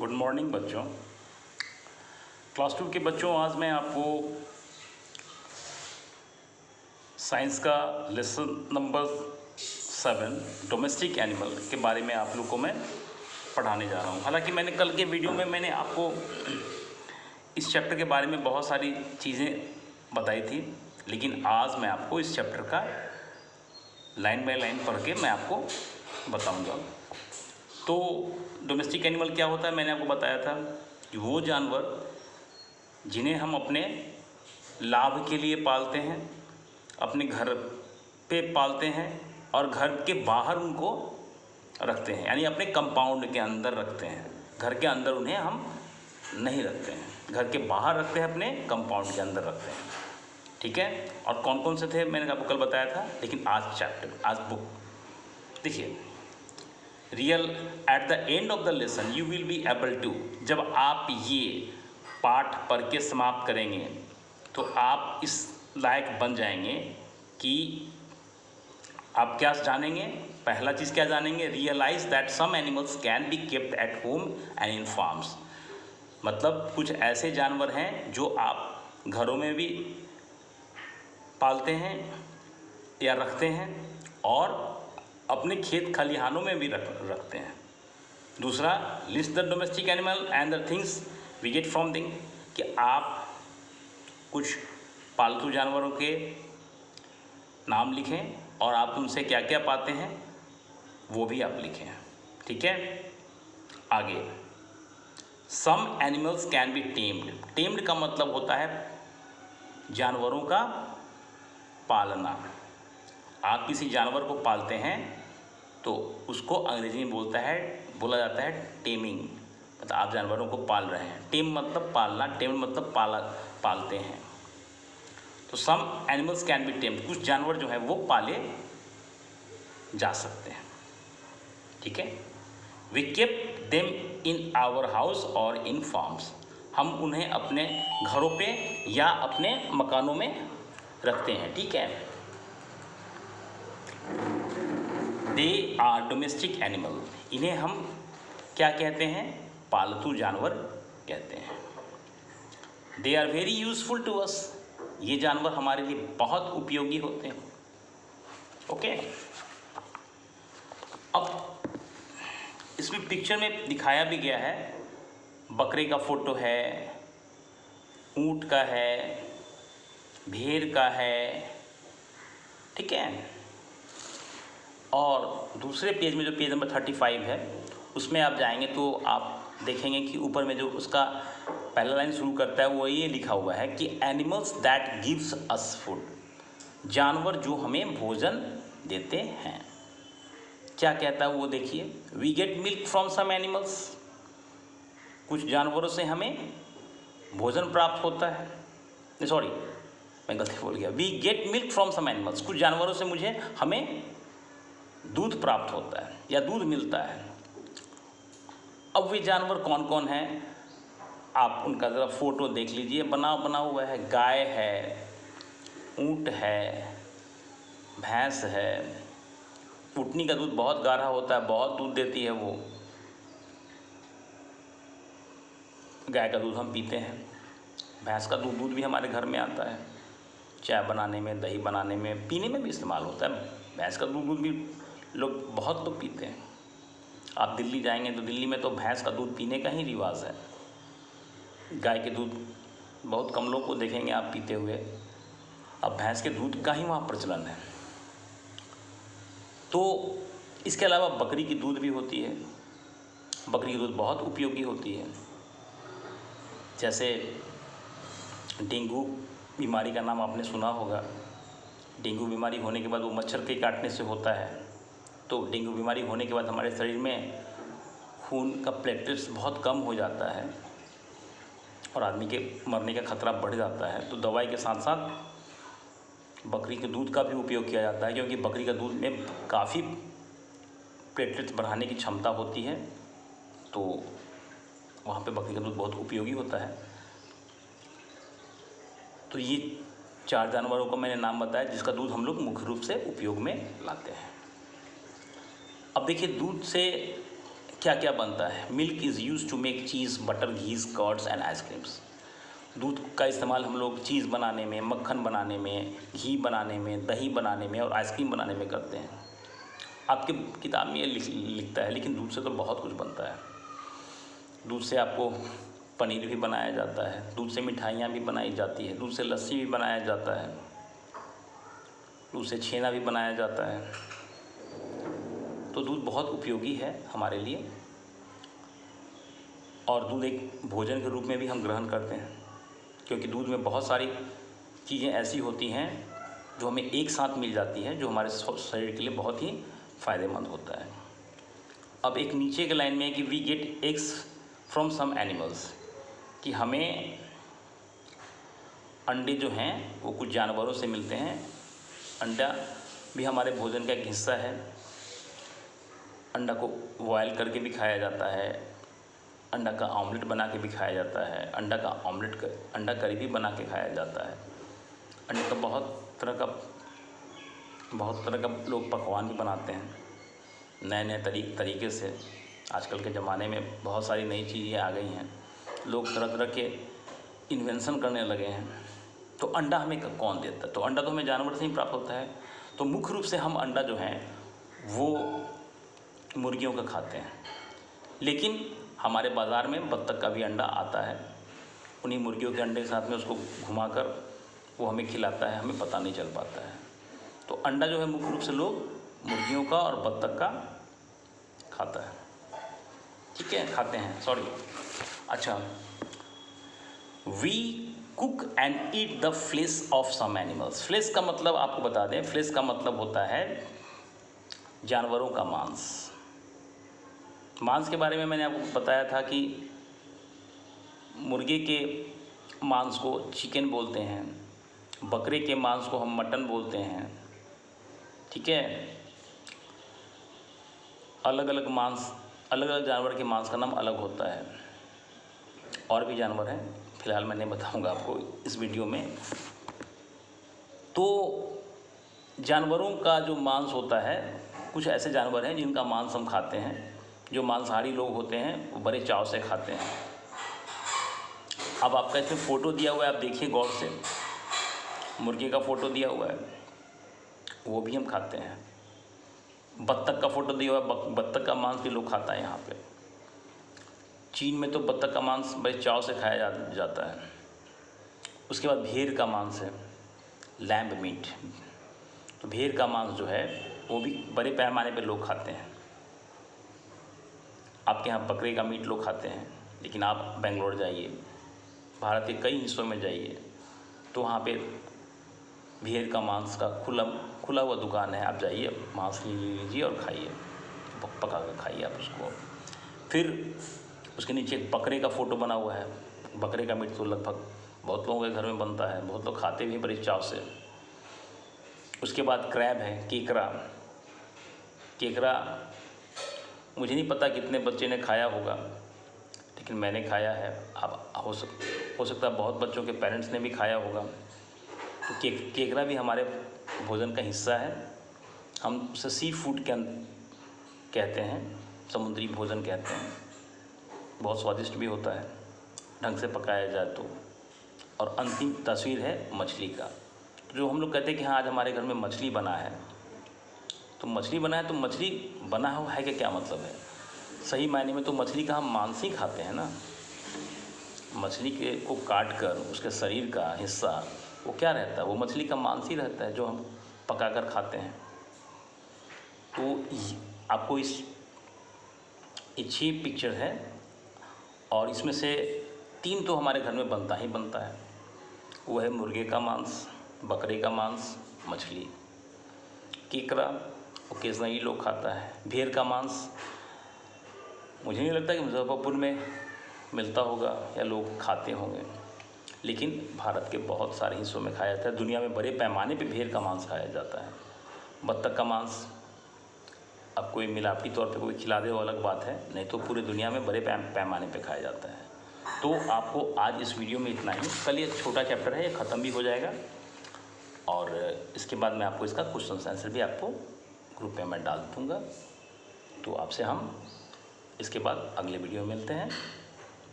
Good morning बच्चों। Class 2 के बच्चों, आज मैं आपको साइंस का लेसन नंबर 7 डोमेस्टिक एनिमल के बारे में आप लोग को मैं पढ़ाने जा रहा हूँ। हालांकि मैंने कल के वीडियो में मैंने आपको इस चैप्टर के बारे में बहुत सारी चीज़ें बताई थी, लेकिन आज मैं आपको इस चैप्टर का लाइन बाय लाइन पढ़ के मैं आपको बताऊँगा। तो डोमेस्टिक एनिमल क्या होता है, मैंने आपको बताया था कि वो जानवर जिन्हें हम अपने लाभ के लिए पालते हैं, अपने घर पे पालते हैं और घर के बाहर उनको रखते हैं, यानी अपने कंपाउंड के अंदर रखते हैं। घर के अंदर उन्हें हम नहीं रखते हैं, घर के बाहर रखते हैं, अपने कंपाउंड के अंदर रखते हैं। ठीक है। और कौन कौन से थे मैंने आपको कल बताया था, लेकिन आज बुक देखिए। Real at the end of the lesson you will be able to, जब आप ये पाठ पढ़ के समाप्त करेंगे तो आप इस लायक बन जाएंगे कि आप क्या जानेंगे। पहला चीज़ क्या जानेंगे, realise that some animals can be kept at home and in farms. मतलब कुछ ऐसे जानवर हैं जो आप घरों में भी पालते हैं या रखते हैं और अपने खेत खलिहानों में भी रखते हैं। दूसरा, list the domestic animal and the things we get from thing, कि आप कुछ पालतू जानवरों के नाम लिखें और आप उनसे क्या क्या पाते हैं वो भी आप लिखें। ठीक है। आगे, some animals can be tamed. Tamed का मतलब होता है जानवरों का पालना। आप किसी जानवर को पालते हैं तो उसको अंग्रेजी में बोला जाता है टेमिंग। मतलब आप जानवरों को पाल रहे हैं। टेम मतलब पालना, टेम मतलब पालते हैं। तो some animals can be tamed, कुछ जानवर जो है वो पाले जा सकते हैं। ठीक है। We keep them in our house और इन फार्म्स, हम उन्हें अपने घरों पे या अपने मकानों में रखते हैं। ठीक है। दे आर डोमेस्टिक एनिमल, इन्हें हम क्या कहते हैं, पालतू जानवर कहते हैं। They are very useful to us, ये जानवर हमारे लिए बहुत उपयोगी होते हैं। ओके। अब इसमें पिक्चर में दिखाया भी गया है, बकरे का फोटो है, ऊंट का है, भेड़ का है। ठीक है। और दूसरे पेज में जो पेज नंबर 35 है उसमें आप जाएंगे तो आप देखेंगे कि ऊपर में जो उसका पहला लाइन शुरू करता है वो ये लिखा हुआ है कि animals that gives us food, जानवर जो हमें भोजन देते हैं। क्या कहता है वो देखिए, we get milk from some animals, कुछ जानवरों से हमें भोजन प्राप्त होता है। सॉरी, मैं गलती बोल गया। We get milk from some animals, कुछ जानवरों से हमें दूध प्राप्त होता है या दूध मिलता है। अब वे जानवर कौन कौन हैं, आप उनका ज़रा फोटो देख लीजिए। बना हुआ है, गाय है, ऊंट है, भैंस है। ऊँटनी का दूध बहुत गाढ़ा होता है, बहुत दूध देती है वो। गाय का दूध हम पीते हैं। भैंस का दूध भी हमारे घर में आता है, चाय बनाने में, दही बनाने में, पीने में भी इस्तेमाल होता है। भैंस का दूध भी बहुत लोग पीते हैं। आप दिल्ली जाएंगे तो दिल्ली में तो भैंस का दूध पीने का ही रिवाज है। गाय के दूध बहुत कम लोग को देखेंगे आप पीते हुए। अब भैंस के दूध का ही वहाँ प्रचलन है। तो इसके अलावा बकरी की दूध भी होती है। बकरी की दूध बहुत उपयोगी होती है। जैसे डेंगू बीमारी का नाम आपने सुना होगा। डेंगू बीमारी होने के बाद वो मच्छर के काटने से होता है। तो डेंगू बीमारी होने के बाद हमारे शरीर में खून का प्लेटलेट्स बहुत कम हो जाता है और आदमी के मरने का खतरा बढ़ जाता है। तो दवाई के साथ साथ बकरी के दूध का भी उपयोग किया जाता है, क्योंकि बकरी का दूध में काफ़ी प्लेटलेट्स बढ़ाने की क्षमता होती है। तो वहाँ पे बकरी का दूध बहुत उपयोगी होता है। तो ये 4 जानवरों को मैंने नाम बताया जिसका दूध हम लोग मुख्य रूप से उपयोग में लाते हैं। अब देखिए, दूध से क्या क्या बनता है। Milk is use to make cheese, butter, ghees, curds and ice creams. दूध का इस्तेमाल हम लोग चीज़ बनाने में, मक्खन बनाने में, घी बनाने में, दही बनाने में और आइसक्रीम बनाने में करते हैं। आपके किताब में ये लिखता है, लेकिन दूध से तो बहुत कुछ बनता है। दूध से आपको पनीर भी बनाया जाता है, दूध से मिठाइयाँ भी बनाई जाती है, दूध से लस्सी भी बनाया जाता है, दूध से छेना भी बनाया जाता है। तो दूध बहुत उपयोगी है हमारे लिए, और दूध एक भोजन के रूप में भी हम ग्रहण करते हैं, क्योंकि दूध में बहुत सारी चीज़ें ऐसी होती हैं जो हमें एक साथ मिल जाती हैं, जो हमारे शरीर के लिए बहुत ही फ़ायदेमंद होता है। अब एक नीचे के लाइन में है कि we get eggs from some animals, कि हमें अंडे जो हैं वो कुछ जानवरों से मिलते हैं। अंडा भी हमारे भोजन का एक हिस्सा है। अंडा को बॉयल करके भी खाया जाता है, अंडा का ऑमलेट बना के भी खाया जाता है, अंडा करी भी बना के खाया जाता है। अंडे का बहुत तरह का लोग पकवान भी बनाते हैं नए नए तरीके से। आजकल के ज़माने में बहुत सारी नई चीज़ें आ गई हैं, लोग तरह तरह के इन्वेंशन करने लगे हैं। तो अंडा हमें कौन देता है? तो अंडा तो हमें जानवर से ही प्राप्त होता है। तो मुख्य रूप से हम अंडा जो है वो मुर्गियों का खाते हैं, लेकिन हमारे बाज़ार में बत्तख का भी अंडा आता है। उन्हीं मुर्गियों के अंडे के साथ में उसको घुमाकर वो हमें खिलाता है, हमें पता नहीं चल पाता है। तो अंडा जो है मुख्य रूप से लोग मुर्गियों का और बत्तख का खाता है, ठीक है, खाते हैं, सॉरी। अच्छा, we cook and eat the flesh of some animals. Flesh का मतलब आपको बता दें, फ्लेश का मतलब होता है जानवरों का मांस। मांस के बारे में मैंने आपको बताया था कि मुर्गे के मांस को चिकन बोलते हैं, बकरे के मांस को हम मटन बोलते हैं, ठीक है। अलग अलग जानवर के मांस का नाम अलग होता है। और भी जानवर हैं, फिलहाल मैं नहीं बताऊंगा आपको इस वीडियो में। तो जानवरों का जो मांस होता है, कुछ ऐसे जानवर हैं जिनका मांस हम खाते हैं। जो मांसाहारी लोग होते हैं वो बड़े चाव से खाते हैं। अब आपका इसमें फ़ोटो दिया हुआ है, आप देखिए गौर से, मुर्गे का फ़ोटो दिया हुआ है, वो भी हम खाते हैं। बत्तख का फ़ोटो दिया हुआ है, बत्तख का मांस भी लोग खाता है यहाँ पे। चीन में तो बत्तख का मांस बड़े चाव से खाया जाता है। उसके बाद भेड़ का मांस है, लैम्ब मीट। तो भेड़ का मांस जो है वो भी बड़े पैमाने पे लोग खाते हैं। आपके यहाँ बकरे का मीट लोग खाते हैं, लेकिन आप बेंगलोर जाइए, भारत के कई हिस्सों में जाइए, तो वहाँ पे भेड़ का मांस का खुला हुआ दुकान है। आप जाइए, मांस लीजिए और खाइए, पका कर खाइए आप उसको। फिर उसके नीचे एक बकरे का फ़ोटो बना हुआ है। बकरे का मीट तो लगभग बहुत लोगों के घर में बनता है, बहुत लोग खाते भी बड़े चाव से। उसके बाद क्रैब है, केकड़ा मुझे नहीं पता कितने बच्चे ने खाया होगा, लेकिन मैंने खाया है। अब हो सकता है बहुत बच्चों के पेरेंट्स ने भी खाया होगा। तो केकड़ा भी हमारे भोजन का हिस्सा है। हम उसे सी फूड कहते हैं, समुद्री भोजन कहते हैं। बहुत स्वादिष्ट भी होता है ढंग से पकाया जाए तो। और अंतिम तस्वीर है मछली का। जो हम लोग कहते हैं कि हाँ आज हमारे घर में मछली बना है, तो मछली बना है, तो मछली बना हुआ है कि क्या मतलब है? सही मायने में तो मछली का हम मांस ही खाते हैं ना। मछली को काट कर उसके शरीर का हिस्सा वो क्या रहता है? वो मछली का मांस ही रहता है, जो हम पका कर खाते हैं। तो आपको इस अच्छी पिक्चर है, और इसमें से 3 तो हमारे घर में बनता ही बनता है। वो है मुर्गे का मांस, बकरे का मांस, मछली। केकड़ा ओकेजनली लोग खाता है। भेड़ का मांस मुझे नहीं लगता कि मुजफ्फरपुर में मिलता होगा या लोग खाते होंगे, लेकिन भारत के बहुत सारे हिस्सों में खाया जाता है। दुनिया में बड़े पैमाने पे भेड़ का मांस खाया जाता है। बत्तख का मांस अब कोई मिलावटी तौर पे कोई खिला दे वो अलग बात है, नहीं तो पूरी दुनिया में बड़े पैमाने पे खाया जाता है। तो आपको आज इस वीडियो में इतना ही। कल ये छोटा चैप्टर है, ये ख़त्म भी हो जाएगा, और इसके बाद मैं आपको इसका क्वेश्चन आंसर भी आपको ग्रुप में मैं डाल दूँगा। तो आपसे हम इसके बाद अगले वीडियो में मिलते हैं।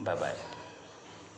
Bye bye.